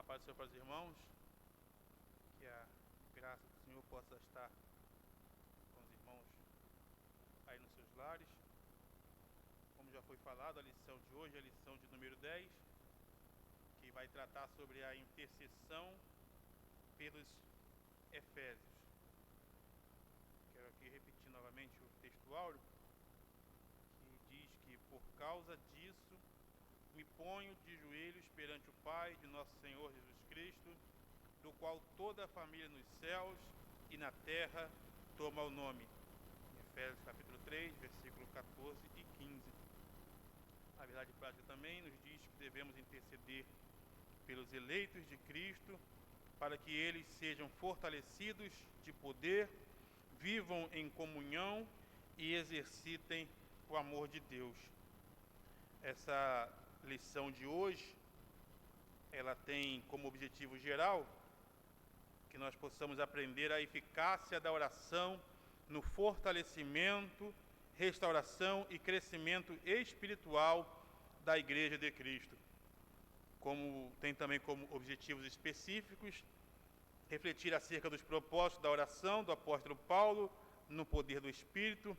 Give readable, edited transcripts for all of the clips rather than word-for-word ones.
Paz do Senhor para os irmãos, que a graça do Senhor possa estar com os irmãos aí nos seus lares. Como já foi falado, a lição de hoje é a lição de número 10, que vai tratar sobre a intercessão pelos Efésios. Quero aqui repetir novamente o texto áureo, que diz que por causa disso me ponho de joelhos perante o Pai de nosso Senhor Jesus Cristo, do qual toda a família nos céus e na terra toma o nome. Efésios capítulo 3, versículo 14 e 15. A verdade prática também nos diz que devemos interceder pelos eleitos de Cristo, para que eles sejam fortalecidos de poder, vivam em comunhão e exercitem o amor de Deus. Essa lição de hoje, ela tem como objetivo geral que nós possamos aprender a eficácia da oração no fortalecimento, restauração e crescimento espiritual da Igreja de Cristo. Como tem também como objetivos específicos refletir acerca dos propósitos da oração do apóstolo Paulo no poder do Espírito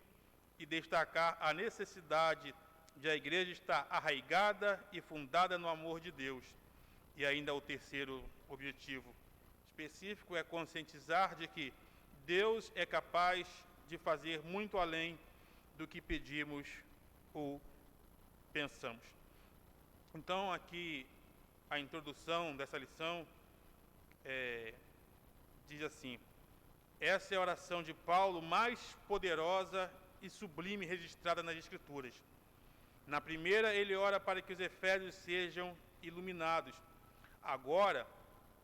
e destacar a necessidade de a igreja estar arraigada e fundada no amor de Deus. E ainda o terceiro objetivo específico é conscientizar de que Deus é capaz de fazer muito além do que pedimos ou pensamos. Então, aqui a introdução dessa lição diz assim: essa é a oração de Paulo mais poderosa e sublime registrada nas Escrituras. Na primeira, ele ora para que os efésios sejam iluminados. Agora,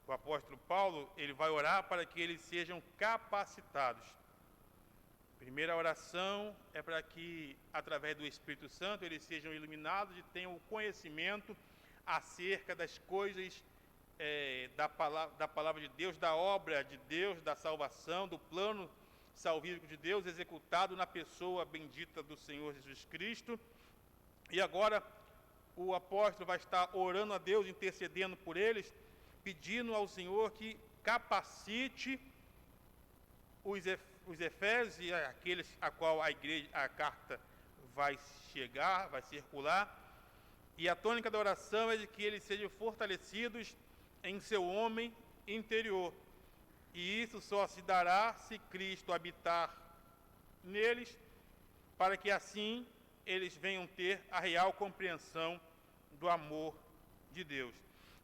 o apóstolo Paulo, ele vai orar para que eles sejam capacitados. A primeira oração é para que, através do Espírito Santo, eles sejam iluminados e tenham o conhecimento acerca das coisas da palavra de Deus, da obra de Deus, da salvação, do plano salvífico de Deus executado na pessoa bendita do Senhor Jesus Cristo. E agora o apóstolo vai estar orando a Deus, intercedendo por eles, pedindo ao Senhor que capacite os efésios e aqueles a qual a carta vai chegar, vai circular. E a tônica da oração é de que eles sejam fortalecidos em seu homem interior. E isso só se dará se Cristo habitar neles, para que assim eles venham ter a real compreensão do amor de Deus.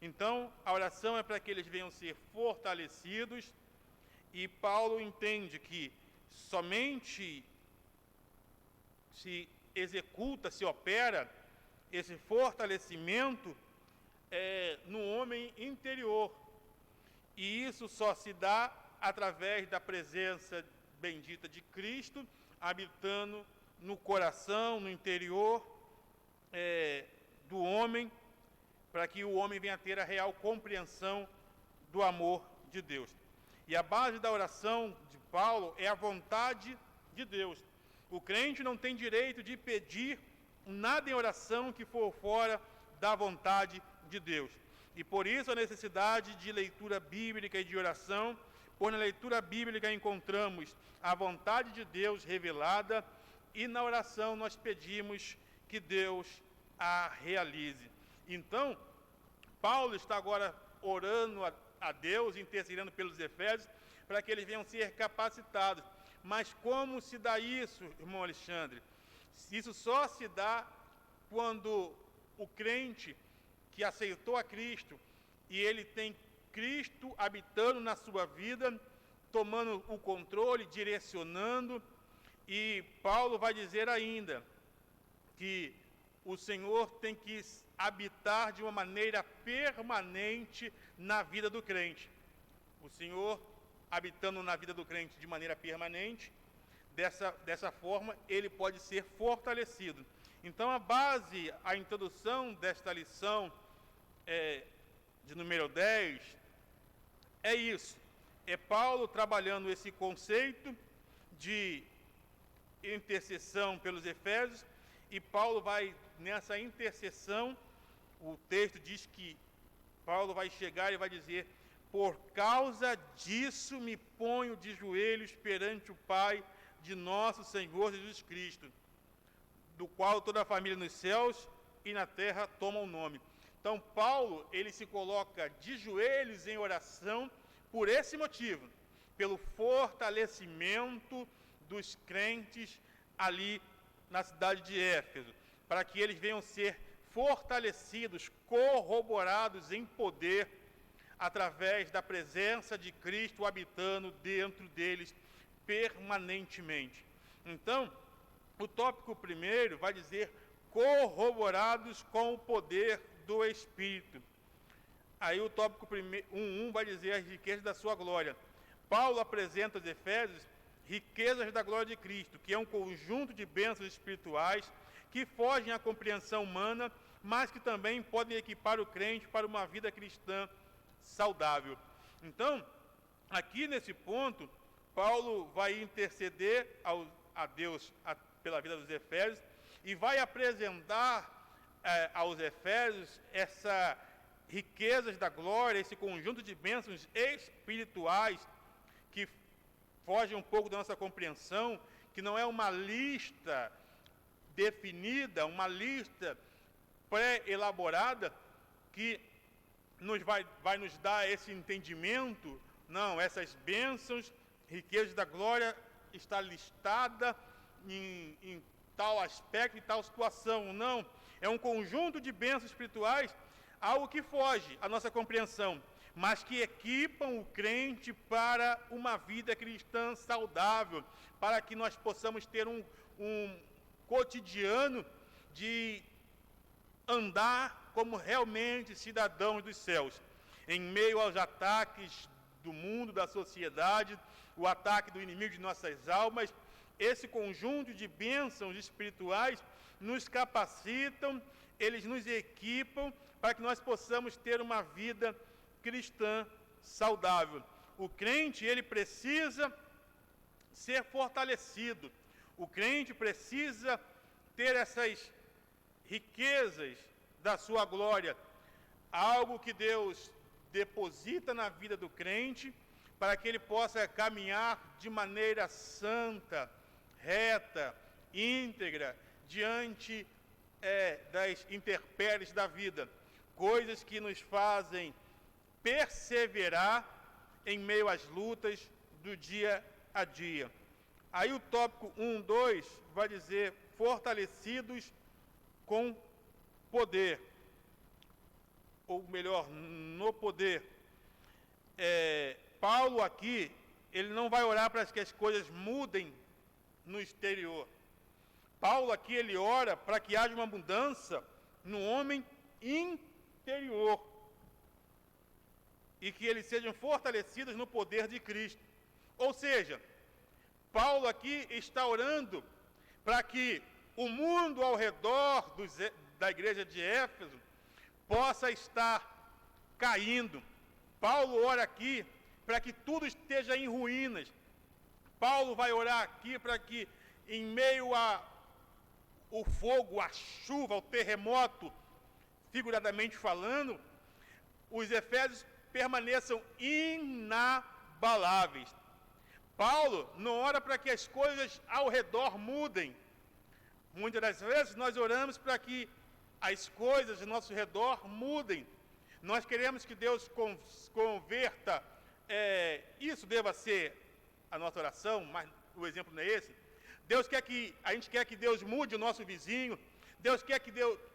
Então, a oração é para que eles venham ser fortalecidos, e Paulo entende que somente se executa, se opera esse fortalecimento no homem interior. E isso só se dá através da presença bendita de Cristo, habitando no coração, no interior do homem, para que o homem venha a ter a real compreensão do amor de Deus. E a base da oração de Paulo é a vontade de Deus. O crente não tem direito de pedir nada em oração que for fora da vontade de Deus. E por isso a necessidade de leitura bíblica e de oração, pois na leitura bíblica encontramos a vontade de Deus revelada, e na oração nós pedimos que Deus a realize. Então, Paulo está agora orando a Deus, intercedendo pelos efésios, para que eles venham ser capacitados. Mas como se dá isso, irmão Alexandre? Isso só se dá quando o crente que aceitou a Cristo, e ele tem Cristo habitando na sua vida, tomando o controle, direcionando. E Paulo vai dizer ainda que o Senhor tem que habitar de uma maneira permanente na vida do crente. O Senhor habitando na vida do crente de maneira permanente, dessa forma ele pode ser fortalecido. Então a introdução desta lição de número 10 é isso. É Paulo trabalhando esse conceito de intercessão pelos efésios, e Paulo vai nessa intercessão, o texto diz que Paulo vai chegar e vai dizer: por causa disso me ponho de joelhos perante o Pai de nosso Senhor Jesus Cristo, do qual toda a família nos céus e na terra toma o nome. Então Paulo, ele se coloca de joelhos em oração por esse motivo, pelo fortalecimento dos crentes ali na cidade de Éfeso, para que eles venham ser fortalecidos, corroborados em poder, através da presença de Cristo habitando dentro deles permanentemente. Então, o tópico primeiro vai dizer corroborados com o poder do Espírito. Aí o tópico 1 vai dizer as riquezas da sua glória. Paulo apresenta aos Efésios riquezas da glória de Cristo, que é um conjunto de bênçãos espirituais que fogem à compreensão humana, mas que também podem equipar o crente para uma vida cristã saudável. Então, aqui nesse ponto, Paulo vai interceder a Deus pela vida dos Efésios e vai apresentar aos Efésios essa riquezas da glória, esse conjunto de bênçãos espirituais que fogem um pouco da nossa compreensão, que não é uma lista definida, uma lista pré-elaborada que vai nos dar esse entendimento. Não, essas bênçãos, riquezas da glória, está listada em tal aspecto, em tal situação. Não, é um conjunto de bênçãos espirituais, algo que foge à nossa compreensão, mas que equipam o crente para uma vida cristã saudável, para que nós possamos ter um cotidiano de andar como realmente cidadãos dos céus, em meio aos ataques do mundo, da sociedade, o ataque do inimigo de nossas almas. Esse conjunto de bênçãos espirituais nos capacitam, eles nos equipam para que nós possamos ter uma vida cristã saudável. O crente, ele precisa ser fortalecido, o crente precisa ter essas riquezas da sua glória, algo que Deus deposita na vida do crente, para que ele possa caminhar de maneira santa, reta, íntegra, diante das intempéries da vida, coisas que nos fazem perseverar em meio às lutas do dia a dia. Aí o tópico 1, 2 vai dizer fortalecidos com poder, ou melhor, no poder. Paulo aqui, ele não vai orar para que as coisas mudem no exterior. Paulo aqui, ele ora para que haja uma mudança no homem interior e que eles sejam fortalecidos no poder de Cristo. Ou seja, Paulo aqui está orando para que o mundo ao redor da igreja de Éfeso possa estar caindo. Paulo ora aqui para que tudo esteja em ruínas. Paulo vai orar aqui para que, em meio ao fogo, à chuva, ao terremoto, figuradamente falando, os efésios permaneçam inabaláveis. Paulo não ora para que as coisas ao redor mudem. Muitas das vezes nós oramos para que as coisas ao nosso redor mudem. Nós queremos que Deus converta, isso deva ser a nossa oração, mas o exemplo não é esse. A gente quer que Deus mude o nosso vizinho,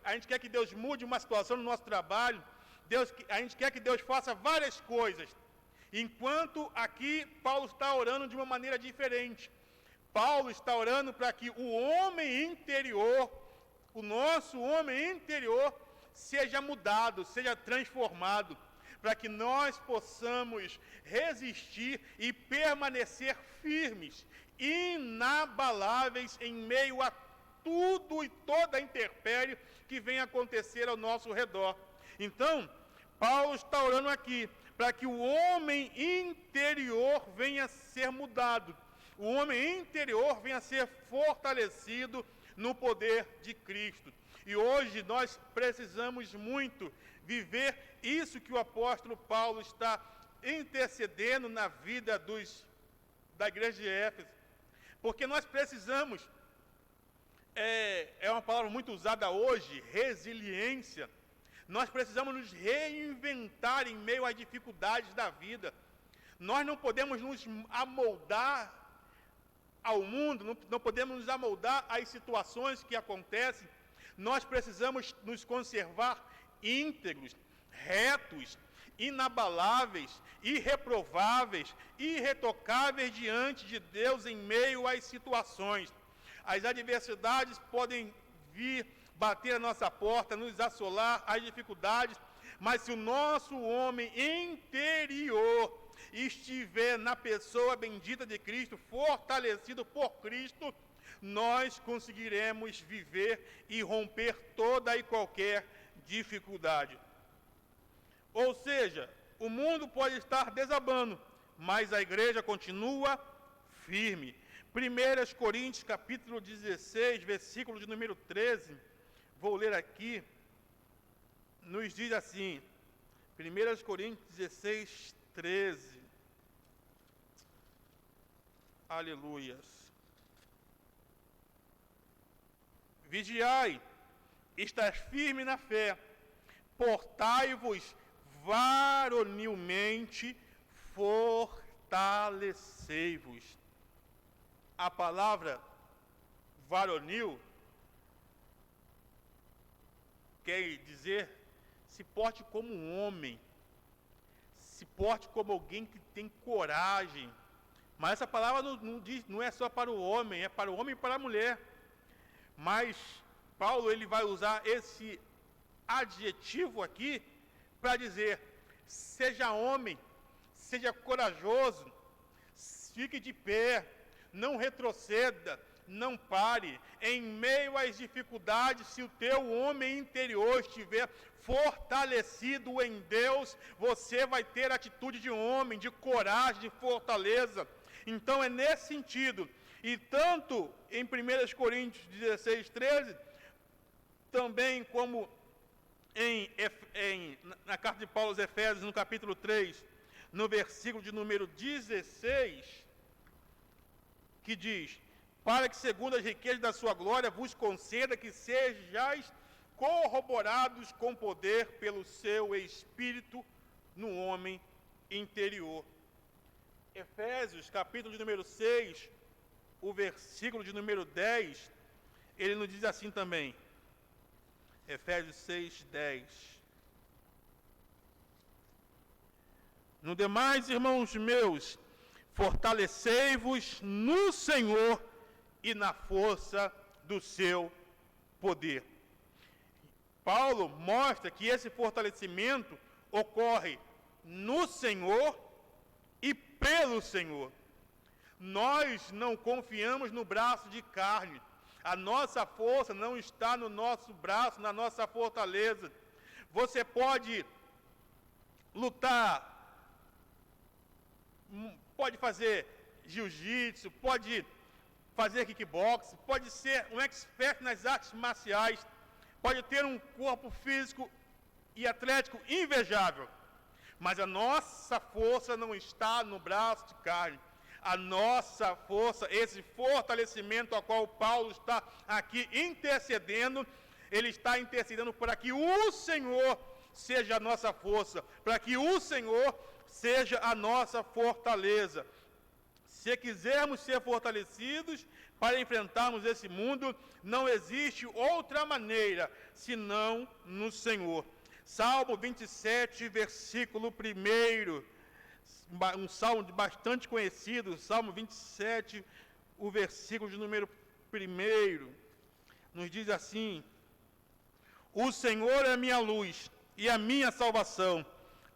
a gente quer que Deus mude uma situação no nosso trabalho, a gente quer que Deus faça várias coisas. Enquanto aqui Paulo está orando de uma maneira diferente. Paulo está orando para que o homem interior, o nosso homem interior, seja mudado, seja transformado, para que nós possamos resistir e permanecer firmes, inabaláveis em meio a tudo e toda a intempérie que vem acontecer ao nosso redor. Então, Paulo está orando aqui para que o homem interior venha a ser mudado, o homem interior venha a ser fortalecido no poder de Cristo. E hoje nós precisamos muito viver isso que o apóstolo Paulo está intercedendo na vida da igreja de Éfeso. Porque nós precisamos, é uma palavra muito usada hoje, resiliência. Nós precisamos nos reinventar em meio às dificuldades da vida. Nós não podemos nos amoldar ao mundo, não podemos nos amoldar às situações que acontecem. Nós precisamos nos conservar íntegros, retos, inabaláveis, irreprováveis, irretocáveis diante de Deus em meio às situações. As adversidades podem vir bater a nossa porta, nos assolar, as dificuldades, mas se o nosso homem interior estiver na pessoa bendita de Cristo, fortalecido por Cristo, nós conseguiremos viver e romper toda e qualquer dificuldade. Ou seja, o mundo pode estar desabando, mas a igreja continua firme. 1 Coríntios capítulo 16, versículo de número 13, vou ler aqui, nos diz assim, 1 Coríntios 16, 13, aleluias. Vigiai, estar firme na fé, portai-vos varonilmente, fortalecei-vos. A palavra varonil quer dizer se porte como um homem, se porte como alguém que tem coragem. Mas essa palavra não é só para o homem, é para o homem e para a mulher. Mas Paulo ele vai usar esse adjetivo aqui para dizer: seja homem, seja corajoso, fique de pé, não retroceda, não pare. Em meio às dificuldades, se o teu homem interior estiver fortalecido em Deus, você vai ter atitude de homem, de coragem, de fortaleza. Então é nesse sentido. E tanto em 1 Coríntios 16, 13, também como na carta de Paulo aos Efésios, no capítulo 3, no versículo de número 16, que diz: para que segundo as riquezas da sua glória vos conceda que sejais corroborados com poder pelo seu Espírito no homem interior. Efésios, capítulo de número 6, o versículo de número 10, ele nos diz assim também, Efésios 6, 10. No demais, irmãos meus, fortalecei-vos no Senhor e na força do seu poder. Paulo mostra que esse fortalecimento ocorre no Senhor e pelo Senhor. Nós não confiamos no braço de carne. A nossa força não está no nosso braço, na nossa fortaleza. Você pode lutar, pode fazer jiu-jitsu, pode fazer kickbox, pode ser um expert nas artes marciais, pode ter um corpo físico e atlético invejável. Mas a nossa força não está no braço de carne. A nossa força, esse fortalecimento ao qual Paulo está aqui intercedendo, ele está intercedendo para que o Senhor seja a nossa força, para que o Senhor seja a nossa fortaleza. Se quisermos ser fortalecidos para enfrentarmos esse mundo, não existe outra maneira senão no Senhor. Salmo 27, versículo 1, um salmo bastante conhecido, Salmo 27, o versículo de número 1, nos diz assim: o Senhor é a minha luz e a minha salvação,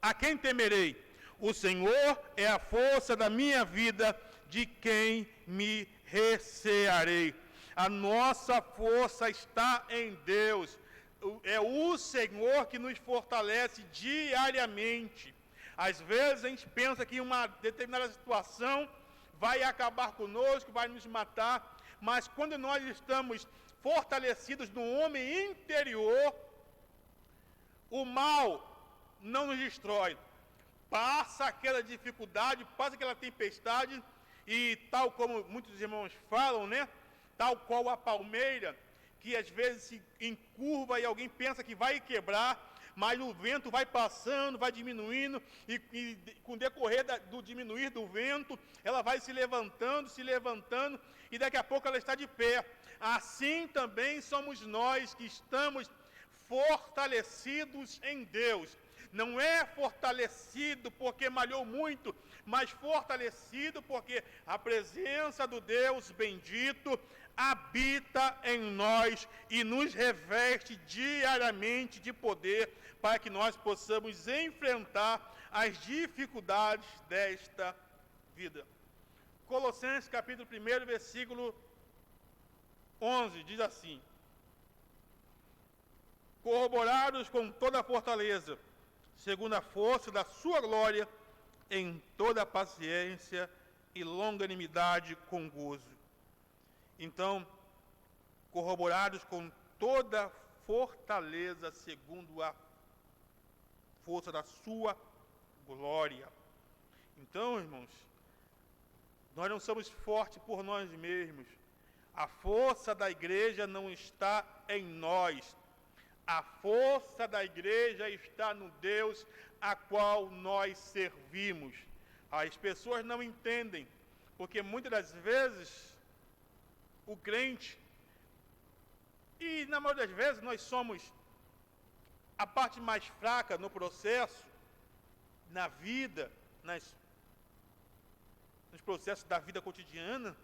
a quem temerei? O Senhor é a força da minha vida, de quem me recearei? A nossa força está em Deus. É o Senhor que nos fortalece diariamente. Às vezes a gente pensa que uma determinada situação vai acabar conosco, vai nos matar, mas quando nós estamos fortalecidos no homem interior, o mal não nos destrói. Passa aquela dificuldade, passa aquela tempestade, e tal como muitos irmãos falam, né? Tal qual a palmeira, que às vezes se encurva e alguém pensa que vai quebrar, mas o vento vai passando, vai diminuindo, e com o decorrer do diminuir do vento, ela vai se levantando, e daqui a pouco ela está de pé. Assim também somos nós que estamos fortalecidos em Deus. Não é fortalecido porque malhou muito, mas fortalecido porque a presença do Deus bendito habita em nós e nos reveste diariamente de poder para que nós possamos enfrentar as dificuldades desta vida. Colossenses capítulo 1, versículo 11, diz assim: corroborados com toda a fortaleza, segundo a força da sua glória, em toda a paciência e longanimidade com gozo. Então, corroborados com toda a fortaleza, segundo a força da sua glória. Então, irmãos, nós não somos fortes por nós mesmos. A força da igreja não está em nós. A força da igreja está no Deus a qual nós servimos. As pessoas não entendem, porque muitas das vezes o crente, e na maioria das vezes nós somos a parte mais fraca no processo, na vida, nos processos da vida cotidiana,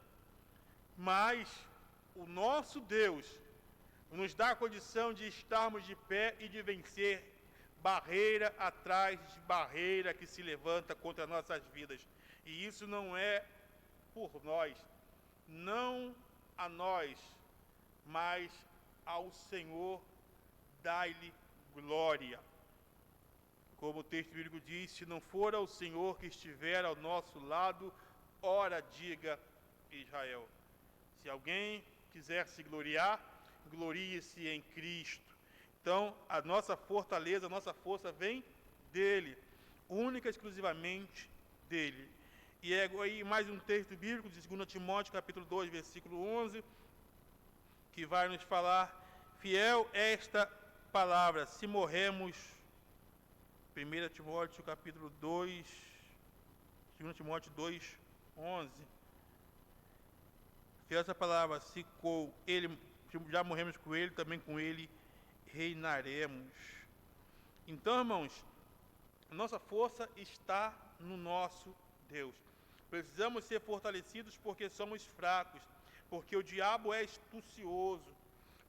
mas o nosso Deus nos dá a condição de estarmos de pé e de vencer barreira atrás de barreira que se levanta contra nossas vidas. E isso não é por nós, não a nós, mas ao Senhor dai-lhe glória. Como o texto bíblico diz, se não for ao Senhor que estiver ao nosso lado, ora diga Israel. Se alguém quiser se gloriar, glorie-se em Cristo. Então, a nossa fortaleza, a nossa força vem dele, única e exclusivamente dele. E é aí mais um texto bíblico de 2 Timóteo, capítulo 2, versículo 11, que vai nos falar: fiel é esta palavra, se morremos, 1 Timóteo, capítulo 2, 2 Timóteo 2, 11, fiel é essa palavra, se com ele, já morremos com ele, também com ele reinaremos. Então, irmãos, a nossa força está no nosso Deus. Precisamos ser fortalecidos porque somos fracos, porque o diabo é astucioso,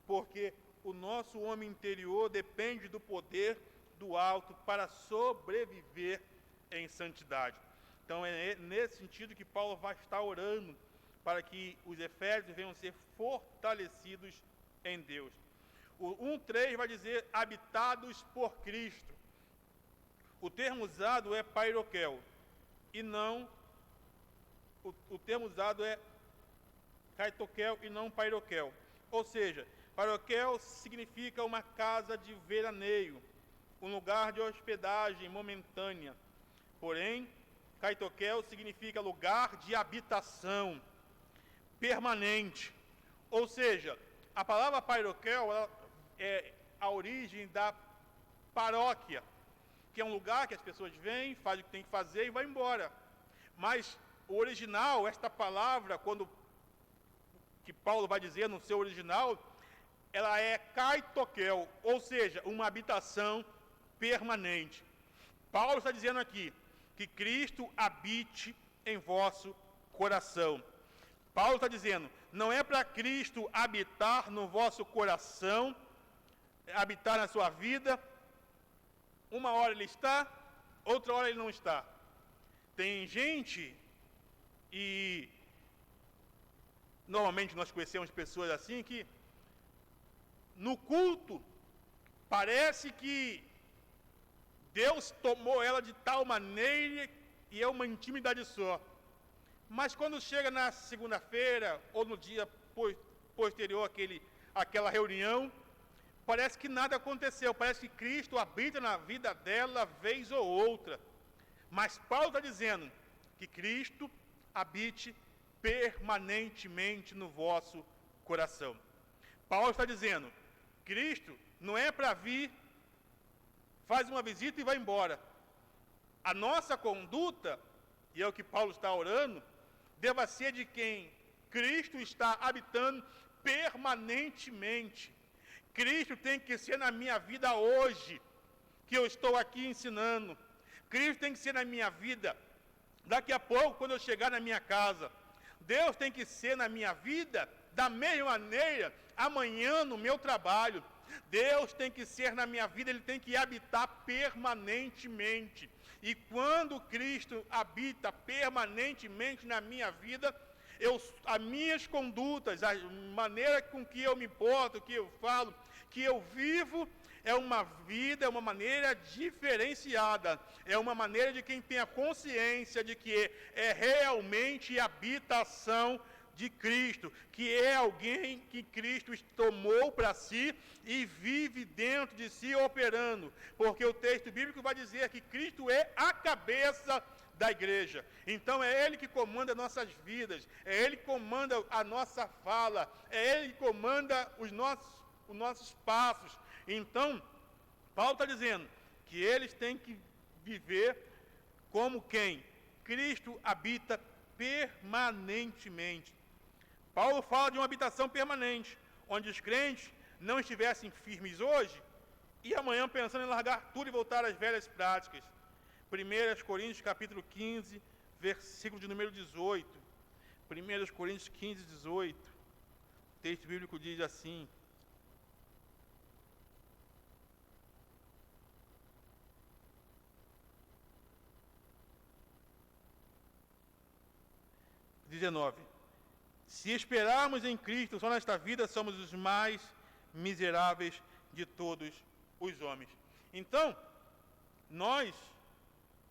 porque o nosso homem interior depende do poder do alto para sobreviver em santidade. Então é nesse sentido que Paulo vai estar orando para que os efésios venham ser fortalecidos em Deus. O 1:3 vai dizer habitados por Cristo. O termo usado é pairoquel, e não, o termo usado é kaitoquel e não pairoquel. Ou seja, pairoquel significa uma casa de veraneio, um lugar de hospedagem momentânea. Porém, kaitoquel significa lugar de habitação permanente. Ou seja, a palavra pairoquel é a origem da paróquia, que é um lugar que as pessoas vêm, fazem o que tem que fazer e vão embora. Mas o original, esta palavra, que Paulo vai dizer no seu original, ela é kaitoquel, ou seja, uma habitação permanente. Paulo está dizendo aqui que Cristo habite em vosso coração. Paulo está dizendo, não é para Cristo habitar no vosso coração, habitar na sua vida. Uma hora ele está, outra hora ele não está. Tem gente, e normalmente nós conhecemos pessoas assim, que no culto parece que Deus tomou ela de tal maneira e é uma intimidade só. Mas quando chega na segunda-feira ou no dia posterior àquela reunião, parece que nada aconteceu, parece que Cristo habita na vida dela vez ou outra. Mas Paulo está dizendo que Cristo habite permanentemente no vosso coração. Paulo está dizendo, Cristo não é para vir, faz uma visita e vai embora. A nossa conduta, e é o que Paulo está orando, deva ser de quem Cristo está habitando permanentemente. Cristo tem que ser na minha vida hoje, que eu estou aqui ensinando. Cristo tem que ser na minha vida daqui a pouco, quando eu chegar na minha casa. Deus tem que ser na minha vida da mesma maneira amanhã no meu trabalho. Deus tem que ser na minha vida, Ele tem que habitar permanentemente. E quando Cristo habita permanentemente na minha vida, as minhas condutas, a maneira com que eu me porto, que eu falo, que eu vivo, é uma vida, é uma maneira diferenciada. É uma maneira de quem tem a consciência de que é realmente habitação de Cristo, que é alguém que Cristo tomou para si e vive dentro de si operando. Porque o texto bíblico vai dizer que Cristo é a cabeça da igreja. Então é Ele que comanda nossas vidas, é Ele que comanda a nossa fala, é Ele que comanda os nossos passos. Então, Paulo está dizendo que eles têm que viver como quem? Cristo habita permanentemente. Paulo fala de uma habitação permanente, onde os crentes não estivessem firmes hoje e amanhã pensando em largar tudo e voltar às velhas práticas. 1 Coríntios capítulo 15, versículo de número 18. 1 Coríntios 15, 18. O texto bíblico diz assim: se esperarmos em Cristo só nesta vida, somos os mais miseráveis de todos os homens. Então, nós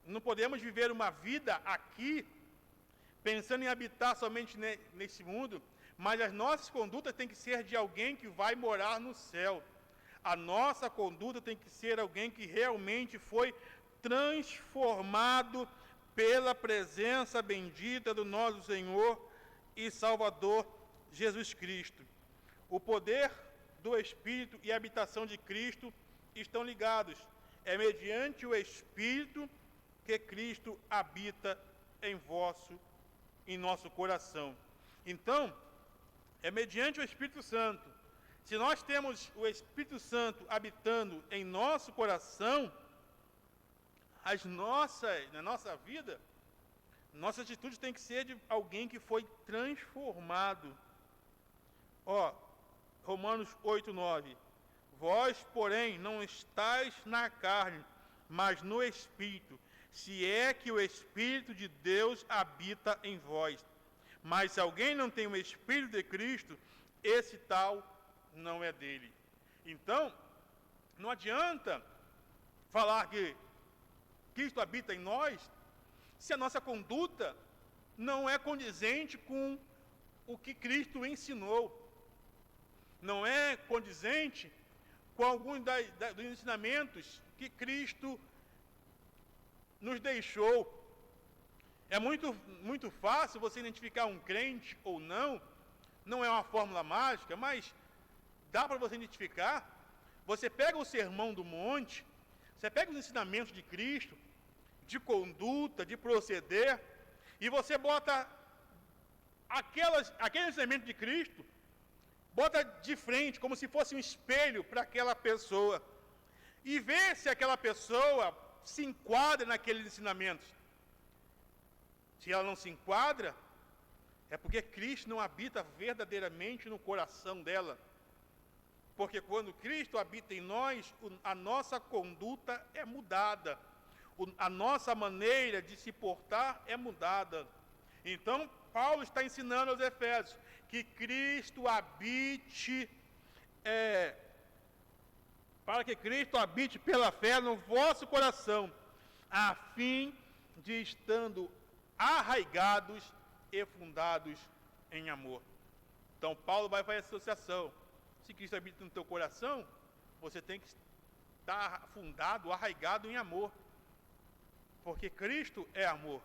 não podemos viver uma vida aqui pensando em habitar somente nesse mundo, mas as nossas condutas têm que ser de alguém que vai morar no céu. A nossa conduta tem que ser alguém que realmente foi transformado pela presença bendita do nosso Senhor e Salvador Jesus Cristo. O poder do Espírito e a habitação de Cristo estão ligados. É mediante o Espírito que Cristo habita em nosso coração. Então, é mediante o Espírito Santo. Se nós temos o Espírito Santo habitando em nosso coração, na nossa vida, nossa atitude tem que ser de alguém que foi transformado. Romanos 8, 9. Vós, porém, não estáis na carne, mas no Espírito, se é que o Espírito de Deus habita em vós. Mas se alguém não tem o Espírito de Cristo, esse tal não é dele. Então, não adianta falar que Cristo habita em nós, se a nossa conduta não é condizente com o que Cristo ensinou, não é condizente com alguns dos ensinamentos que Cristo nos deixou. É muito fácil você identificar um crente ou não é uma fórmula mágica, mas dá para você identificar. Você pega o Sermão do Monte, você pega os ensinamentos de Cristo, de conduta, de proceder, e você bota aquele ensinamento de Cristo, bota de frente, como se fosse um espelho para aquela pessoa, e vê se aquela pessoa se enquadra naqueles ensinamentos. Se ela não se enquadra, é porque Cristo não habita verdadeiramente no coração dela. Porque quando Cristo habita em nós, a nossa conduta é mudada. A nossa maneira de se portar é mudada. Então, Paulo está ensinando aos Efésios que Cristo habite, para que Cristo habite pela fé no vosso coração, a fim de, estando arraigados e fundados em amor. Então, Paulo vai fazer associação. Se Cristo habita no teu coração, você tem que estar fundado, arraigado em amor. Porque Cristo é amor.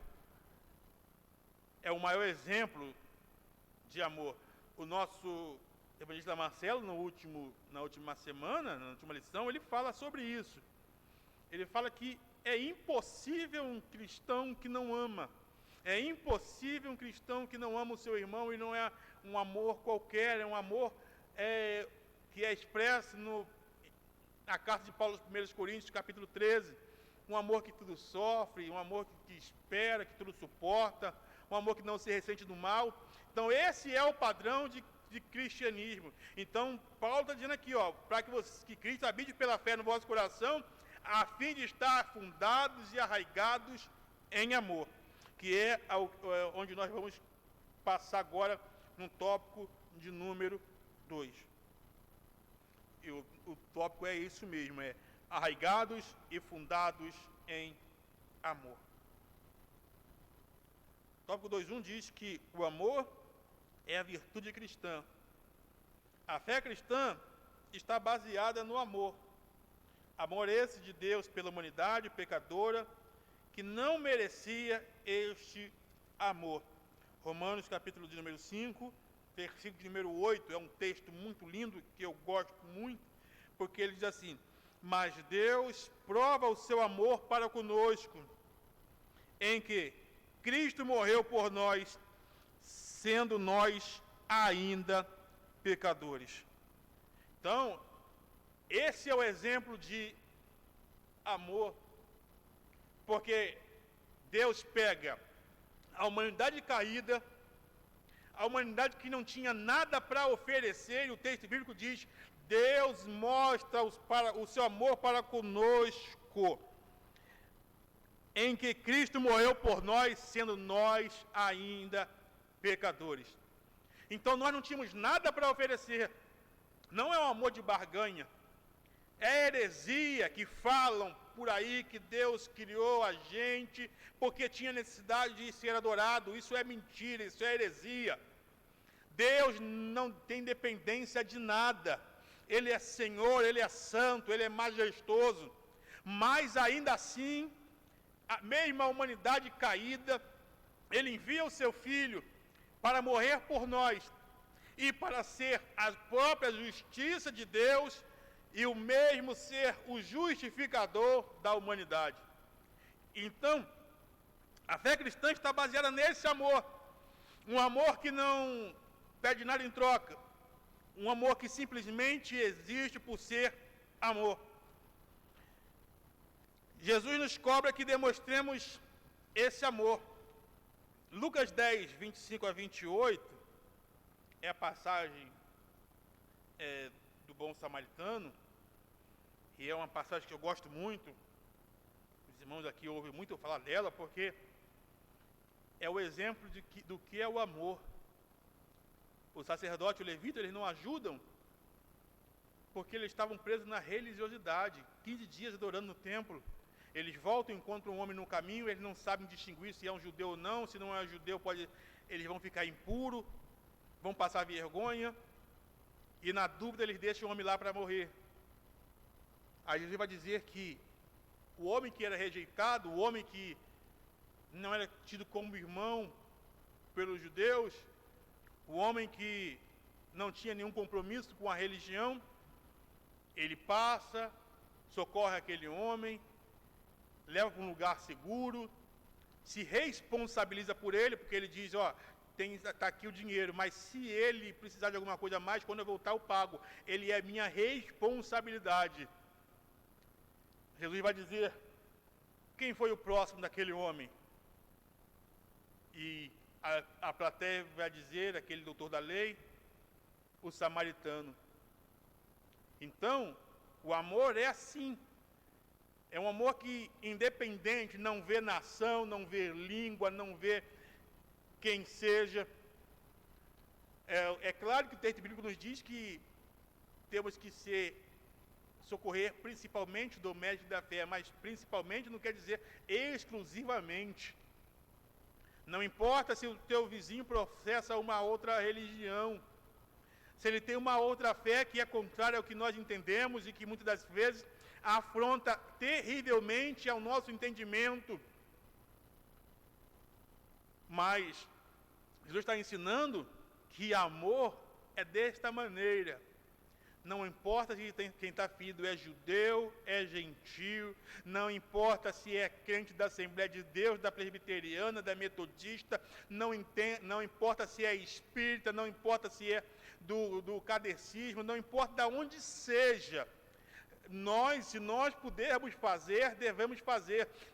É o maior exemplo de amor. O nosso evangelista Marcelo, na última semana, na última lição, ele fala sobre isso. Ele fala que é impossível um cristão que não ama. É impossível um cristão que não ama o seu irmão, e não é um amor qualquer, é um amor que é expresso na carta de Paulo aos 1 Coríntios, capítulo 13. Um amor que tudo sofre, um amor que espera, que tudo suporta, um amor que não se ressente do mal. Então, esse é o padrão de cristianismo. Então, Paulo está dizendo aqui, para que Cristo habite pela fé no vosso coração, a fim de estar fundados e arraigados em amor, que é onde nós vamos passar agora no tópico de número 2. E o tópico é isso mesmo, é arraigados e fundados em amor. O tópico 2.1 diz que o amor é a virtude cristã. A fé cristã está baseada no amor. Amor esse de Deus pela humanidade pecadora, que não merecia este amor. Romanos capítulo de número 5, versículo de número 8, é um texto muito lindo, que eu gosto muito, porque ele diz assim: mas Deus prova o seu amor para conosco, em que Cristo morreu por nós, sendo nós ainda pecadores. Então, esse é o exemplo de amor, porque Deus pega a humanidade caída, a humanidade que não tinha nada para oferecer, e o texto bíblico diz: Deus mostra o seu amor para conosco, em que Cristo morreu por nós, sendo nós ainda pecadores. Então nós não tínhamos nada para oferecer. Não é um amor de barganha. É heresia que falam por aí que Deus criou a gente porque tinha necessidade de ser adorado. Isso é mentira, isso é heresia. Deus não tem dependência de nada. Ele é Senhor, Ele é santo, Ele é majestoso. Mas ainda assim, mesmo a humanidade caída, Ele envia o seu Filho para morrer por nós e para ser a própria justiça de Deus e o mesmo ser o justificador da humanidade. Então, a fé cristã está baseada nesse amor. Um amor que não pede nada em troca. Um amor que simplesmente existe por ser amor. Jesus nos cobra que demonstremos esse amor. Lucas 10, 25 a 28, é a passagem do bom samaritano, e é uma passagem que eu gosto muito. Os irmãos aqui ouvem muito eu falar dela, porque é o exemplo do que é o amor. O sacerdote e o levita, eles não ajudam, porque eles estavam presos na religiosidade, 15 dias adorando no templo. Eles voltam, encontram um homem no caminho, eles não sabem distinguir se é um judeu ou não, se não é um judeu, eles vão ficar impuros, vão passar vergonha, e na dúvida eles deixam o homem lá para morrer. Aí Jesus vai dizer que o homem que era rejeitado, o homem que não era tido como irmão pelos judeus, o homem que não tinha nenhum compromisso com a religião, ele passa, socorre aquele homem, leva para um lugar seguro, se responsabiliza por ele, porque ele diz: está aqui o dinheiro, mas se ele precisar de alguma coisa a mais, quando eu voltar eu pago. Ele é minha responsabilidade. Jesus vai dizer: quem foi o próximo daquele homem? E a plateia vai dizer: aquele doutor da lei, o samaritano. Então, o amor é assim. É um amor que, independente, não vê nação, não vê língua, não vê quem seja. É claro que o texto bíblico nos diz que temos que socorrer principalmente do médico da fé, mas principalmente não quer dizer exclusivamente. Não importa se o teu vizinho professa uma outra religião, se ele tem uma outra fé que é contrária ao que nós entendemos e que muitas das vezes afronta terrivelmente ao nosso entendimento. Mas Jesus está ensinando que amor é desta maneira. Não importa se quem está ferido é judeu, é gentio, não importa se é crente da Assembleia de Deus, da Presbiteriana, da Metodista, não importa se é espírita, não importa se é do catecismo, não importa de onde seja. Se nós pudermos fazer,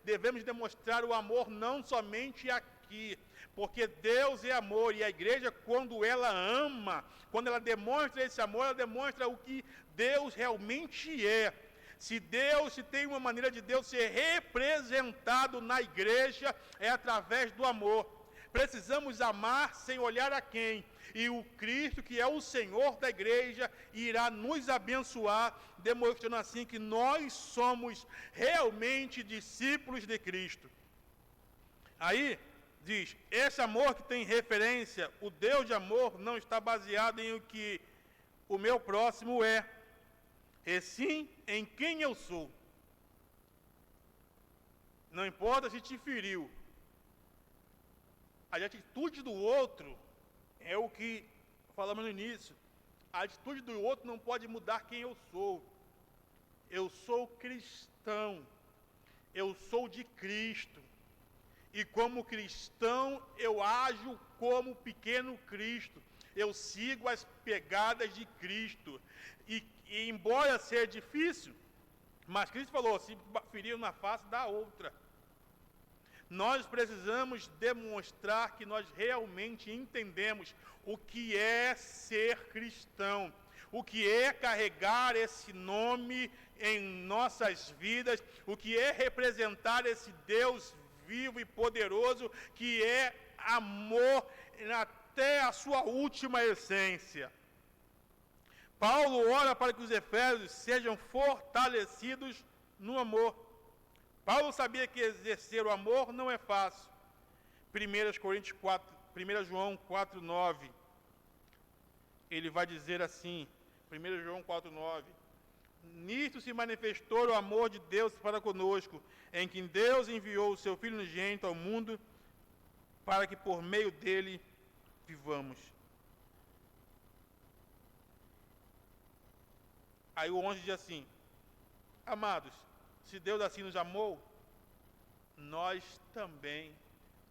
devemos demonstrar o amor não somente aqui, porque Deus é amor, e a igreja, quando ela ama, quando ela demonstra esse amor, ela demonstra o que Deus realmente é. Se tem uma maneira de Deus ser representado na igreja, é através do amor. Precisamos amar sem olhar a quem, e o Cristo, que é o Senhor da igreja, irá nos abençoar, demonstrando assim que nós somos realmente discípulos de Cristo. Aí diz, esse amor que tem referência, o Deus de amor, não está baseado em o que o meu próximo é, e sim em quem eu sou. Não importa se te feriu, a atitude do outro é o que falamos no início. A atitude do outro não pode mudar quem eu sou. Eu sou cristão, eu sou de Cristo. E como cristão, eu ajo como pequeno Cristo. Eu sigo as pegadas de Cristo. E embora seja difícil, mas Cristo falou, se ferir uma face, dá outra. Nós precisamos demonstrar que nós realmente entendemos o que é ser cristão, o que é carregar esse nome em nossas vidas, o que é representar esse Deus vivo e poderoso, que é amor até a sua última essência. Paulo ora para que os efésios sejam fortalecidos no amor. Paulo sabia que exercer o amor não é fácil. 1 João 4,9, ele vai dizer assim, 1 João 4,9, nisto se manifestou o amor de Deus para conosco, em que Deus enviou o seu Filho unigênito ao mundo, para que por meio dele vivamos. Aí o 11 diz assim, amados, se Deus assim nos amou, nós também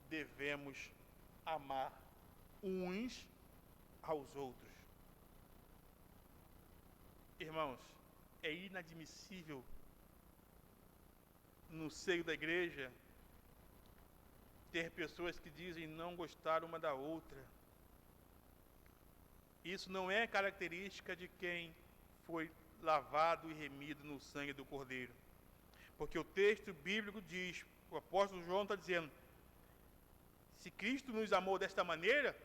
devemos amar uns aos outros. Irmãos, é inadmissível no seio da igreja ter pessoas que dizem não gostar uma da outra. Isso não é característica de quem foi lavado e remido no sangue do Cordeiro. Porque o texto bíblico diz, o apóstolo João está dizendo, se Cristo nos amou desta maneira,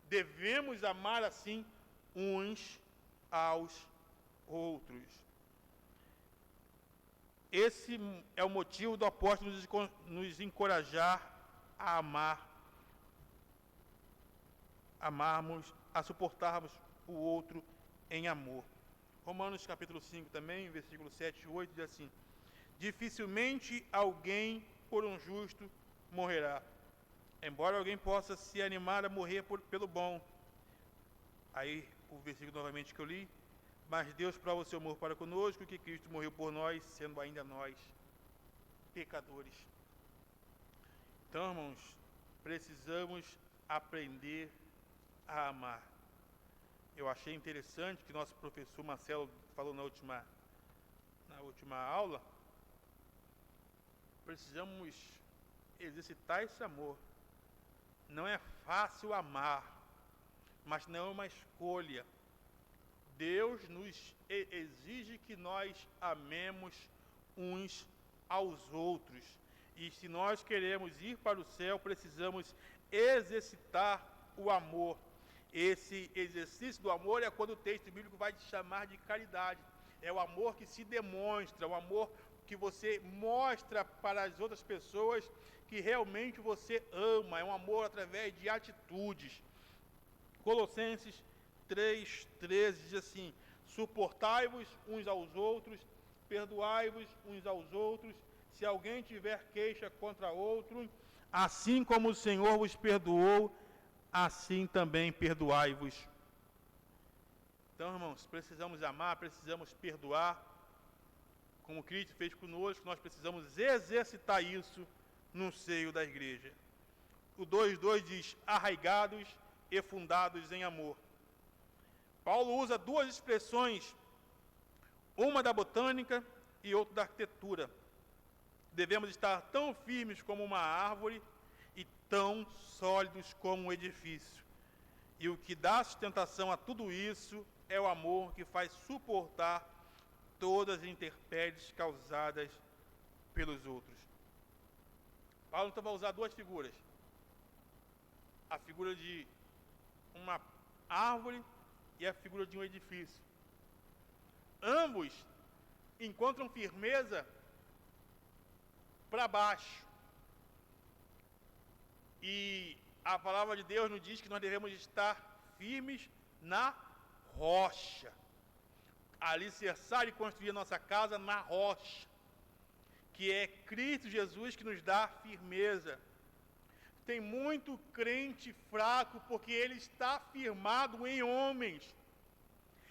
devemos amar assim uns aos outros. Esse é o motivo do apóstolo nos encorajar a amarmos, a suportarmos o outro em amor. Romanos capítulo 5 também, versículo 7 e 8, diz assim, dificilmente alguém por um justo morrerá, embora alguém possa se animar a morrer pelo bom. Aí o versículo novamente que eu li, mas Deus prova o seu amor para conosco, que Cristo morreu por nós, sendo ainda nós pecadores. Então, irmãos, precisamos aprender a amar. Eu achei interessante que nosso professor Marcelo falou na última aula. Precisamos exercitar esse amor. Não é fácil amar, mas não é uma escolha. Deus nos exige que nós amemos uns aos outros. E se nós queremos ir para o céu, precisamos exercitar o amor. Esse exercício do amor é quando o texto bíblico vai te chamar de caridade. É o amor que se demonstra, o amor que você mostra para as outras pessoas que realmente você ama. É um amor através de atitudes. Colossenses 3:13 diz assim: suportai-vos uns aos outros, perdoai-vos uns aos outros, se alguém tiver queixa contra outro, assim como o Senhor vos perdoou, assim também perdoai-vos. Então, irmãos, precisamos amar, precisamos perdoar, como Cristo fez conosco, nós precisamos exercitar isso no seio da igreja. O 2:2 diz: arraigados e fundados em amor. Paulo usa duas expressões, uma da botânica e outra da arquitetura. Devemos estar tão firmes como uma árvore e tão sólidos como um edifício. E o que dá sustentação a tudo isso é o amor que faz suportar todas as intempéries causadas pelos outros. Paulo então vai usar duas figuras. A figura de uma árvore e a figura de um edifício. Ambos encontram firmeza para baixo. E a palavra de Deus nos diz que nós devemos estar firmes na rocha. Alicerçar e construir a nossa casa na rocha, que é Cristo Jesus, que nos dá firmeza. Tem muito crente fraco porque ele está firmado em homens.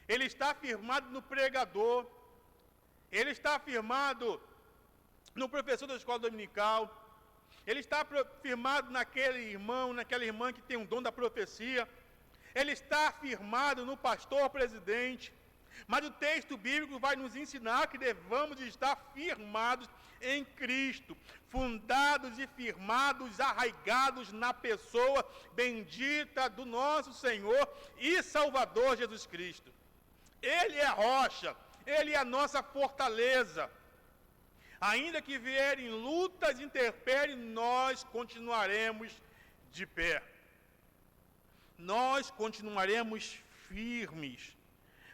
Ele está firmado no pregador. Ele está firmado no professor da escola dominical. Ele está firmado naquele irmão, naquela irmã que tem um dom da profecia. Ele está firmado no pastor presidente. Mas o texto bíblico vai nos ensinar que devemos estar firmados em Cristo, fundados e firmados, arraigados na pessoa bendita do nosso Senhor e Salvador Jesus Cristo. Ele é a rocha, Ele é a nossa fortaleza. Ainda que vierem lutas, intempéries, nós continuaremos de pé. Nós continuaremos firmes.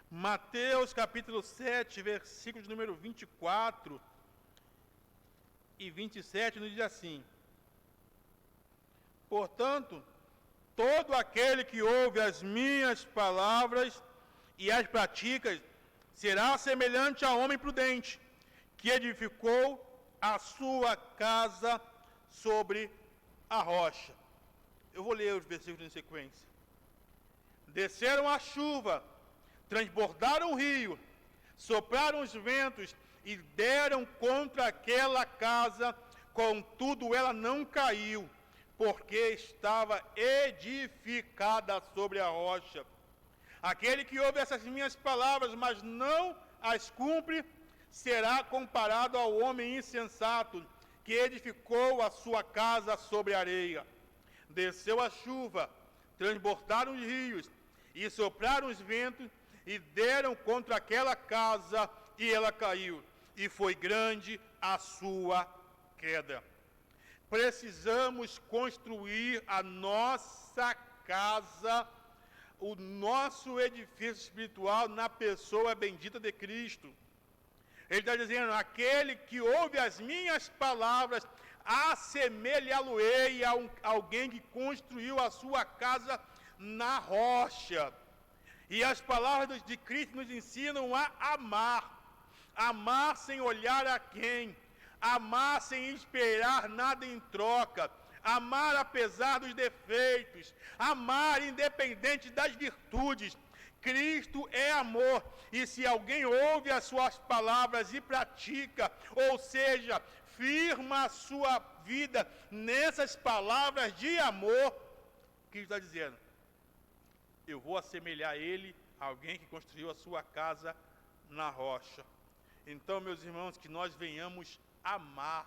Mateus capítulo 7, versículos número 24 e 27 nos diz assim: portanto, todo aquele que ouve as minhas palavras e as pratica será semelhante a homem prudente, que edificou a sua casa sobre a rocha. Eu vou ler os versículos em sequência. Desceram a chuva, transbordaram o rio, sopraram os ventos e deram contra aquela casa, contudo ela não caiu, porque estava edificada sobre a rocha. Aquele que ouve essas minhas palavras, mas não as cumpre, será comparado ao homem insensato, que edificou a sua casa sobre a areia. Desceu a chuva, transbordaram os rios e sopraram os ventos, e deram contra aquela casa, e ela caiu, e foi grande a sua queda. Precisamos construir a nossa casa, o nosso edifício espiritual na pessoa bendita de Cristo. Ele está dizendo: aquele que ouve as minhas palavras, assemelhá-lo-ei a alguém que construiu a sua casa na rocha. E as palavras de Cristo nos ensinam a amar. Amar sem olhar a quem. Amar sem esperar nada em troca. Amar apesar dos defeitos. Amar independente das virtudes. Cristo é amor. E se alguém ouve as suas palavras e pratica, ou seja, firma a sua vida nessas palavras de amor, Cristo está dizendo: eu vou assemelhar ele a alguém que construiu a sua casa na rocha. Então, meus irmãos, que nós venhamos amar,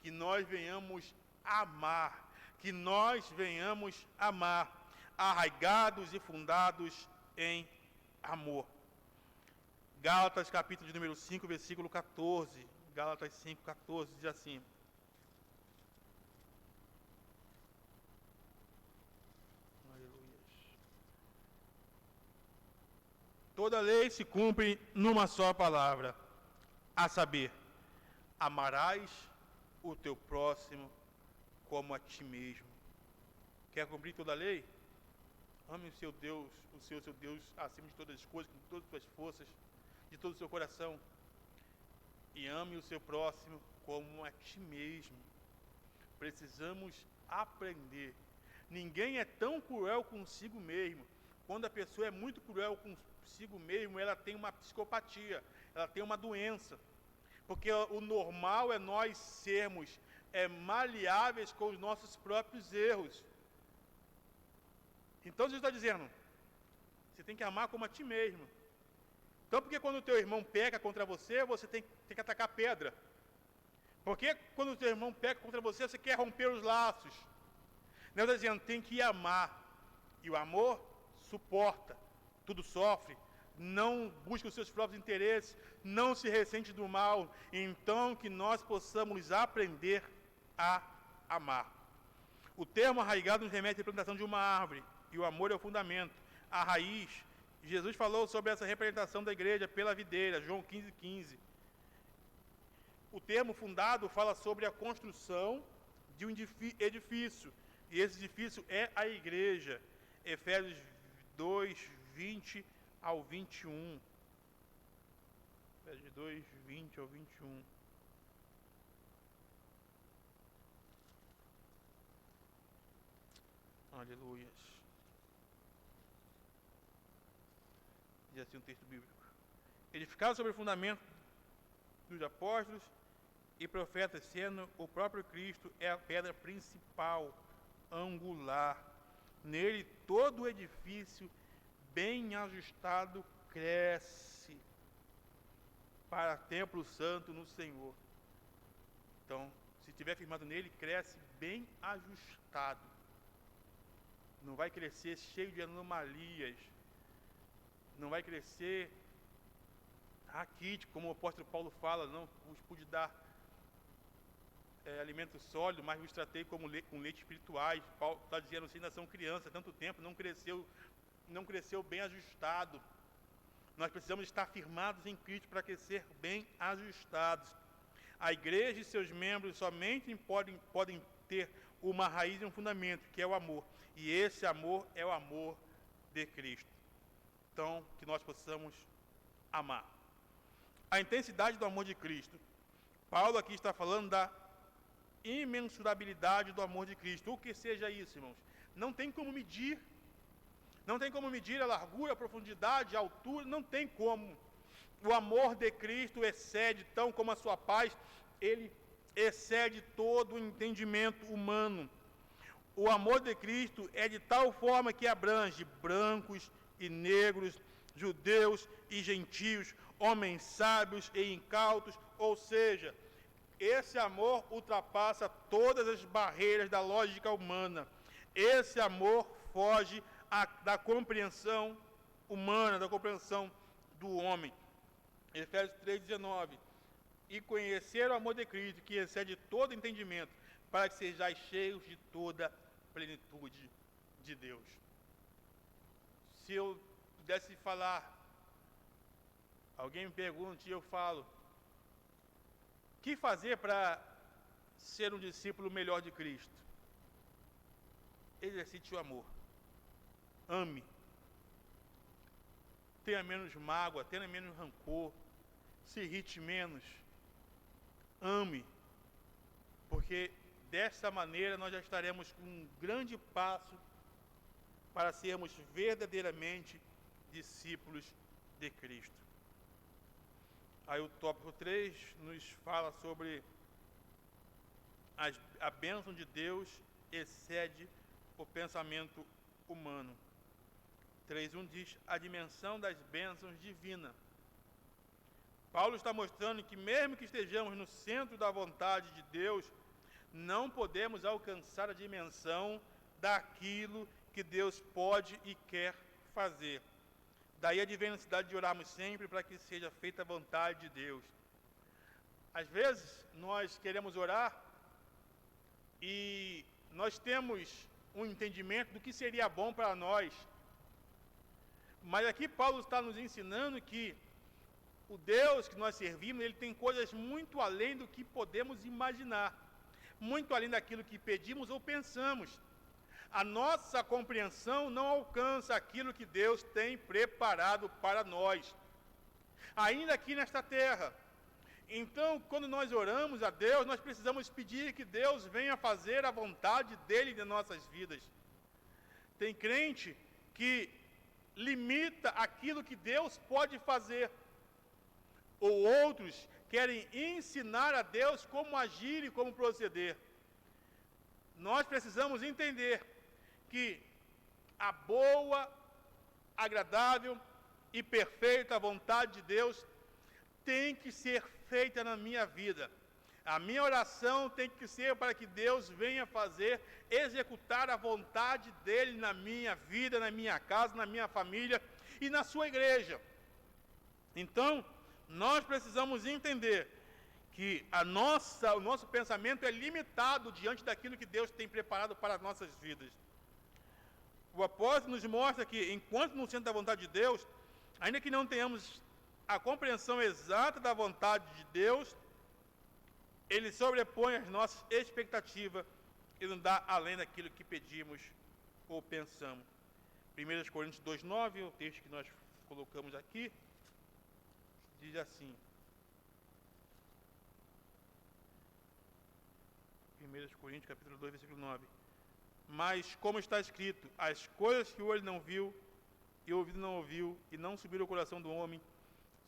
que nós venhamos amar, que nós venhamos amar, arraigados e fundados em amor. Gálatas capítulo de número 5, versículo 14. Gálatas 5, 14 diz assim: toda lei se cumpre numa só palavra, a saber, amarás o teu próximo como a ti mesmo. Quer cumprir toda a lei? Ame o seu Deus, seu Deus acima de todas as coisas, com todas as suas forças, de todo o seu coração. E ame o seu próximo como a ti mesmo. Precisamos aprender. Ninguém é tão cruel consigo mesmo. Quando a pessoa é muito cruel consigo mesmo, ela tem uma psicopatia, ela tem uma doença. Porque o normal é nós sermos maleáveis com os nossos próprios erros. Então Jesus está dizendo, você tem que amar como a ti mesmo. Então, porque quando o teu irmão peca contra você, você tem que atacar pedra. Porque quando o teu irmão peca contra você, você quer romper os laços. Deus está dizendo, tem que amar. E o amor suporta, tudo sofre, não busca os seus próprios interesses, não se ressente do mal. Então, que nós possamos aprender a amar. O termo arraigado nos remete à representação de uma árvore, e o amor é o fundamento, a raiz. Jesus falou sobre essa representação da igreja pela videira, João 15:15. O termo fundado fala sobre a construção de um edifício, e esse edifício é a igreja, Efésios 2:20 ao 21. Efésios 2:20 ao 21. Aleluias. Diz assim um texto bíblico. Edificado sobre o fundamento dos apóstolos e profetas, sendo o próprio Cristo é a pedra principal, angular. Nele todo o edifício bem ajustado cresce para templo santo no Senhor. Então, se estiver firmado nele, cresce bem ajustado. Não vai crescer cheio de anomalias. Não vai crescer raquítico, como o apóstolo Paulo fala, não vos pude dar alimento sólido, mas vos tratei com leite espirituais. Paulo está dizendo assim, ainda são crianças, há tanto tempo, não cresceu bem ajustado. Nós precisamos estar firmados em Cristo para crescer bem ajustados. A igreja e seus membros somente podem ter uma raiz e um fundamento, que é o amor. E esse amor é o amor de Cristo. Então, que nós possamos amar. A intensidade do amor de Cristo. Paulo aqui está falando da imensurabilidade do amor de Cristo. O que seja isso, irmãos? Não tem como medir. Não tem como medir a largura, a profundidade, a altura. Não tem como. O amor de Cristo excede, tão como a sua paz, ele excede todo o entendimento humano. O amor de Cristo é de tal forma que abrange brancos e negros, judeus e gentios, homens sábios e incautos, ou seja, esse amor ultrapassa todas as barreiras da lógica humana. Esse amor foge da compreensão humana, da compreensão do homem. Efésios 3:19. E conhecer o amor de Cristo, que excede todo entendimento, para que sejais cheios de toda plenitude de Deus. Se eu pudesse falar, alguém me pergunta e eu falo, o que fazer para ser um discípulo melhor de Cristo? Exercite o amor. Ame. Tenha menos mágoa, tenha menos rancor, se irrite menos. Ame. Porque dessa maneira nós já estaremos com um grande passo para sermos verdadeiramente discípulos de Cristo. Aí o tópico 3 nos fala sobre a bênção de Deus excede o pensamento humano. 3:1 diz a dimensão das bênçãos divinas. Paulo está mostrando que mesmo que estejamos no centro da vontade de Deus, não podemos alcançar a dimensão daquilo que Deus pode e quer fazer. Daí a necessidade de orarmos sempre para que seja feita a vontade de Deus. Às vezes nós queremos orar e nós temos um entendimento do que seria bom para nós. Mas aqui Paulo está nos ensinando que o Deus que nós servimos, ele tem coisas muito além do que podemos imaginar, muito além daquilo que pedimos ou pensamos. A nossa compreensão não alcança aquilo que Deus tem preparado para nós, ainda aqui nesta terra. Então, quando nós oramos a Deus, nós precisamos pedir que Deus venha fazer a vontade dEle em nossas vidas. Tem crente que limita aquilo que Deus pode fazer, ou outros querem ensinar a Deus como agir e como proceder. Nós precisamos entender que a boa, agradável e perfeita vontade de Deus tem que ser feita na minha vida. A minha oração tem que ser para que Deus venha fazer, executar a vontade dEle na minha vida, na minha casa, na minha família e na sua igreja. Então, nós precisamos entender que o nosso pensamento é limitado diante daquilo que Deus tem preparado para as nossas vidas. O apóstolo nos mostra que, enquanto no centro da vontade de Deus, ainda que não tenhamos a compreensão exata da vontade de Deus, Ele sobrepõe as nossas expectativas e nos dá além daquilo que pedimos ou pensamos. 1 Coríntios 2,9, o texto que nós colocamos aqui, diz assim. 1 Coríntios, capítulo 2, versículo 9. Mas, como está escrito, as coisas que o olho não viu, e o ouvido não ouviu, e não subiram ao coração do homem,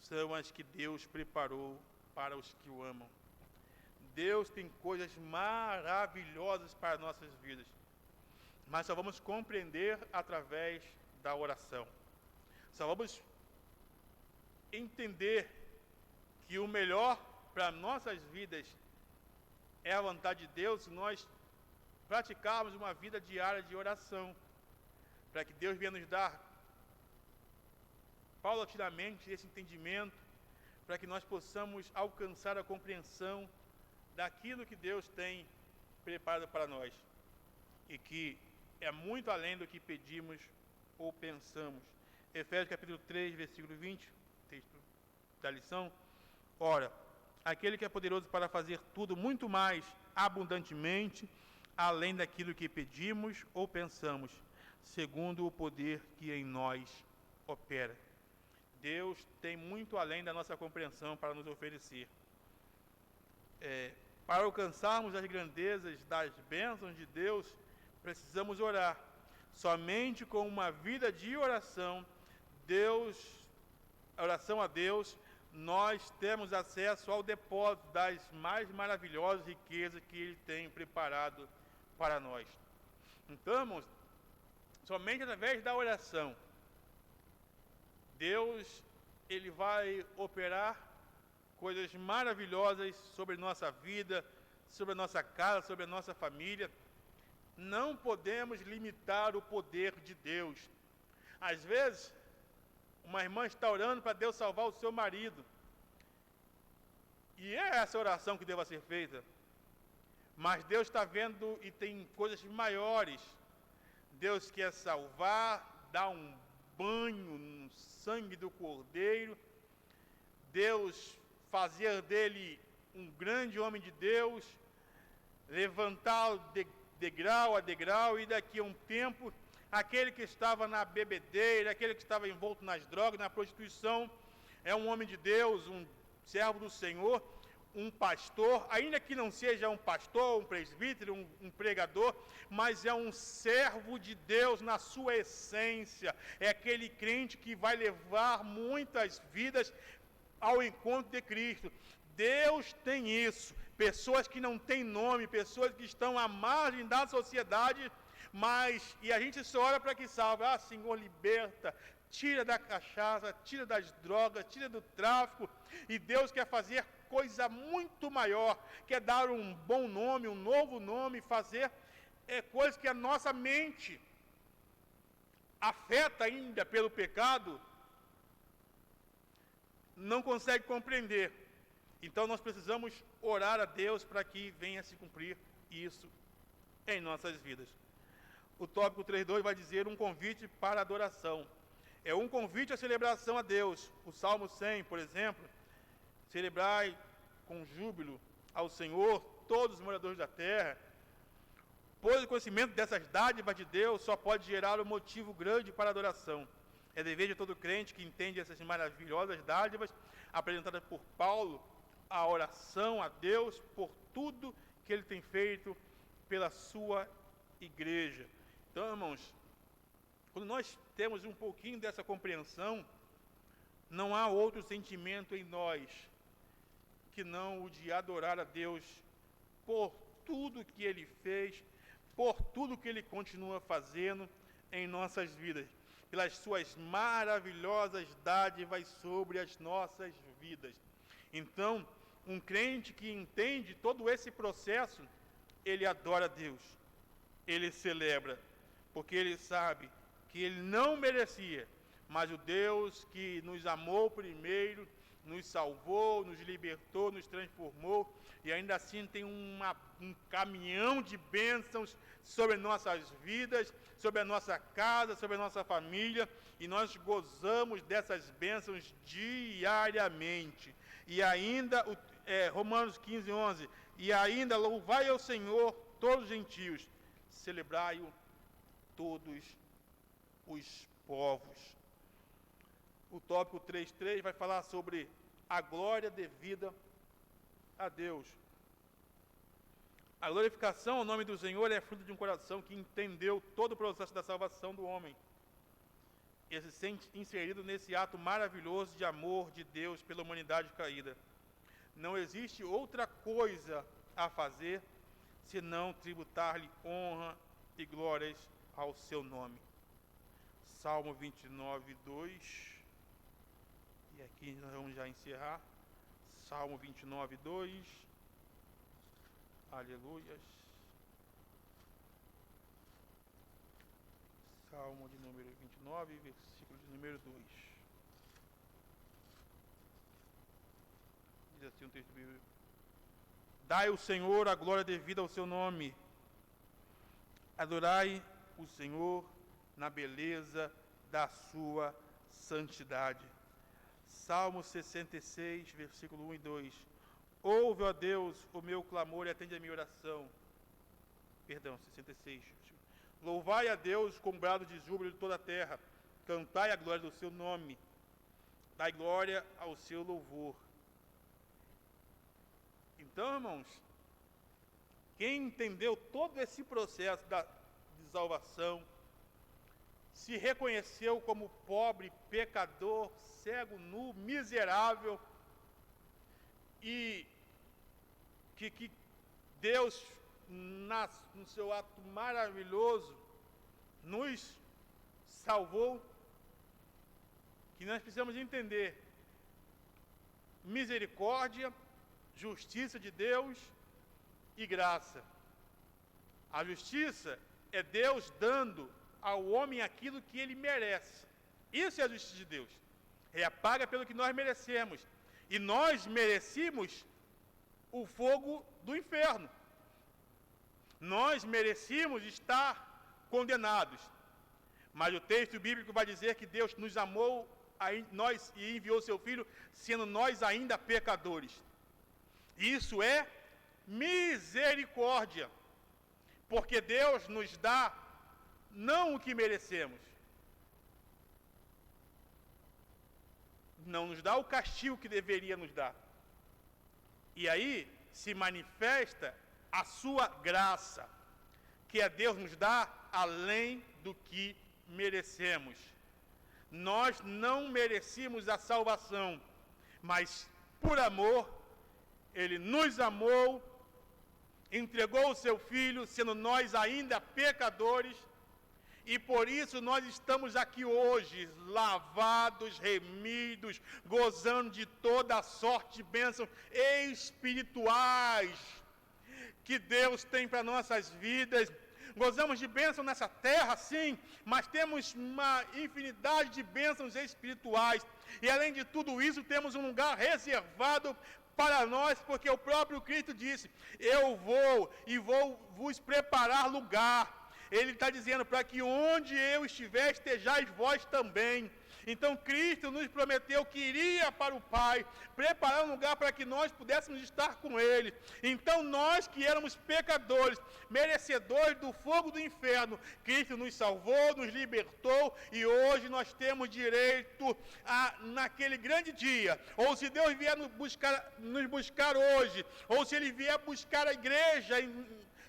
são as que Deus preparou para os que o amam. Deus tem coisas maravilhosas para nossas vidas, mas só vamos compreender através da oração. Só vamos entender que o melhor para nossas vidas é a vontade de Deus se nós praticarmos uma vida diária de oração, para que Deus venha nos dar paulatinamente esse entendimento, para que nós possamos alcançar a compreensão daquilo que Deus tem preparado para nós, e que é muito além do que pedimos ou pensamos. Efésios capítulo 3, versículo 20, texto da lição. Ora, aquele que é poderoso para fazer tudo muito mais abundantemente, além daquilo que pedimos ou pensamos, segundo o poder que em nós opera. Deus tem muito além da nossa compreensão para nos oferecer. Para alcançarmos as grandezas das bênçãos de Deus, precisamos orar. Somente com uma vida de oração a Deus, nós temos acesso ao depósito das mais maravilhosas riquezas que Ele tem preparado para nós. Então, somente através da oração, Deus, Ele vai operar coisas maravilhosas sobre nossa vida, sobre a nossa casa, sobre a nossa família. Não podemos limitar o poder de Deus. Às vezes, uma irmã está orando para Deus salvar o seu marido, e é essa oração que deva ser feita, mas Deus está vendo e tem coisas maiores. Deus quer salvar, dar um banho no sangue do Cordeiro, Deus fazer dele um grande homem de Deus, levantá-lo degrau a degrau, e daqui a um tempo, aquele que estava na bebedeira, aquele que estava envolto nas drogas, na prostituição, é um homem de Deus, um servo do Senhor, um pastor, ainda que não seja um pastor, um presbítero, um pregador, mas é um servo de Deus na sua essência. É aquele crente que vai levar muitas vidas ao encontro de Cristo. Deus tem isso. Pessoas que não têm nome, pessoas que estão à margem da sociedade, e a gente só ora para que salve. Senhor, liberta, tira da cachaça, tira das drogas, tira do tráfico. E Deus quer fazer coisa muito maior, quer dar um bom nome, um novo nome, fazer coisas que a nossa mente, afeta ainda pelo pecado, não consegue compreender. Então nós precisamos orar a Deus para que venha se cumprir isso em nossas vidas. O tópico 3.2 vai dizer um convite para a adoração. É um convite à celebração a Deus. O Salmo 100, por exemplo, celebrai com júbilo ao Senhor todos os moradores da terra. pois o conhecimento dessas dádivas de Deus só pode gerar um motivo grande para a adoração. É dever de todo crente que entende essas maravilhosas dádivas apresentadas por Paulo, a oração a Deus por tudo que ele tem feito pela sua igreja. Então, irmãos, quando nós temos um pouquinho dessa compreensão, não há outro sentimento em nós que não o de adorar a Deus por tudo que Ele fez, por tudo que Ele continua fazendo em nossas vidas, pelas suas maravilhosas dádivas sobre as nossas vidas. Então, um crente que entende todo esse processo, ele adora a Deus, ele celebra, porque ele sabe que ele não merecia, mas o Deus que nos amou primeiro, nos salvou, nos libertou, nos transformou, e ainda assim tem um caminhão de bênçãos sobre nossas vidas, sobre a nossa casa, sobre a nossa família, e nós gozamos dessas bênçãos diariamente. E ainda, Romanos 15:11, e ainda louvai ao Senhor todos os gentios, celebrai-o todos os povos. O tópico 3.3 vai falar sobre a glória devida a Deus. A glorificação ao nome do Senhor é fruto de um coração que entendeu todo o processo da salvação do homem. Ele se sente inserido nesse ato maravilhoso de amor de Deus pela humanidade caída. Não existe outra coisa a fazer senão tributar-lhe honra e glórias ao seu nome. Salmo 29:2. E aqui nós vamos já encerrar. Salmo 29:2. Aleluias. Salmo de número 29, versículo de número 2. Diz assim o texto bíblico: dai ao Senhor a glória devida ao seu nome. Adorai o Senhor na beleza da sua santidade. Salmo 66, versículo 1 e 2. Ouve, ó Deus, o meu clamor e atende a minha oração. 66. Louvai a Deus com brado de júbilo de toda a terra. Cantai a glória do seu nome. Dai glória ao seu louvor. Então, irmãos, quem entendeu todo esse processo de salvação, se reconheceu como pobre, pecador, cego, nu, miserável, e que Deus, no seu ato maravilhoso, nos salvou, que nós precisamos entender: misericórdia, justiça de Deus e graça. A justiça é Deus dando ao homem aquilo que ele merece. Isso é a justiça de Deus. É a paga pelo que nós merecemos. E nós merecíamos o fogo do inferno. Nós merecíamos estar condenados. Mas o texto bíblico vai dizer que Deus nos amou e enviou seu Filho, sendo nós ainda pecadores. Isso é misericórdia. Porque Deus nos dá não o que merecemos. Não nos dá o castigo que deveria nos dar. E aí se manifesta a sua graça, que é Deus nos dá além do que merecemos. Nós não merecíamos a salvação, mas por amor, Ele nos amou, entregou o seu Filho, sendo nós ainda pecadores, e por isso nós estamos aqui hoje, lavados, remidos, gozando de toda a sorte de bênçãos espirituais que Deus tem para nossas vidas. Gozamos de bênção nessa terra, sim, mas temos uma infinidade de bênçãos espirituais. E além de tudo isso, temos um lugar reservado para nós, porque o próprio Cristo disse: eu vou vos preparar lugar. Ele está dizendo: para que onde eu estiver, estejais vós também. Então Cristo nos prometeu que iria para o Pai, preparar um lugar para que nós pudéssemos estar com Ele. Então nós que éramos pecadores, merecedores do fogo do inferno, Cristo nos salvou, nos libertou e hoje nós temos direito naquele grande dia, ou se Deus vier nos buscar hoje, ou se Ele vier buscar a igreja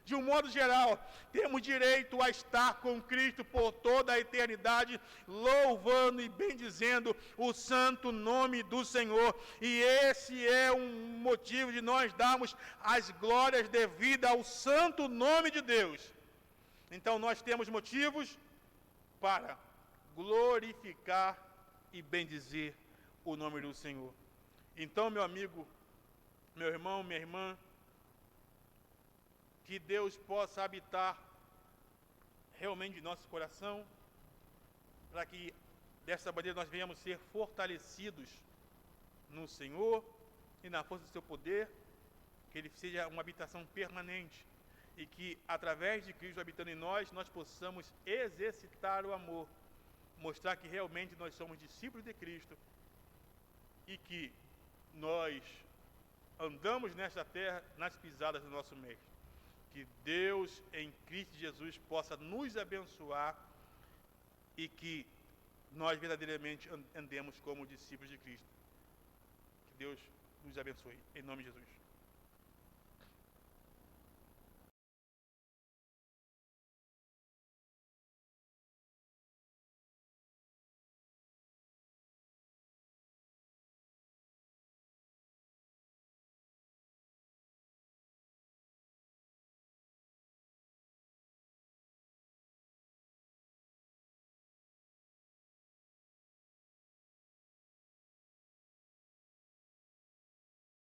de um modo geral, temos direito a estar com Cristo por toda a eternidade, louvando e bendizendo o santo nome do Senhor. E esse é um motivo de nós darmos as glórias devidas ao santo nome de Deus. Então nós temos motivos para glorificar e bendizer o nome do Senhor. Então, meu amigo, meu irmão, minha irmã, que Deus possa habitar realmente em nosso coração, para que dessa maneira nós venhamos ser fortalecidos no Senhor e na força do seu poder, que Ele seja uma habitação permanente e que através de Cristo habitando em nós possamos exercitar o amor, mostrar que realmente nós somos discípulos de Cristo e que nós andamos nesta terra nas pisadas do nosso Mestre. Que Deus em Cristo Jesus possa nos abençoar e que nós verdadeiramente andemos como discípulos de Cristo. Que Deus nos abençoe. Em nome de Jesus.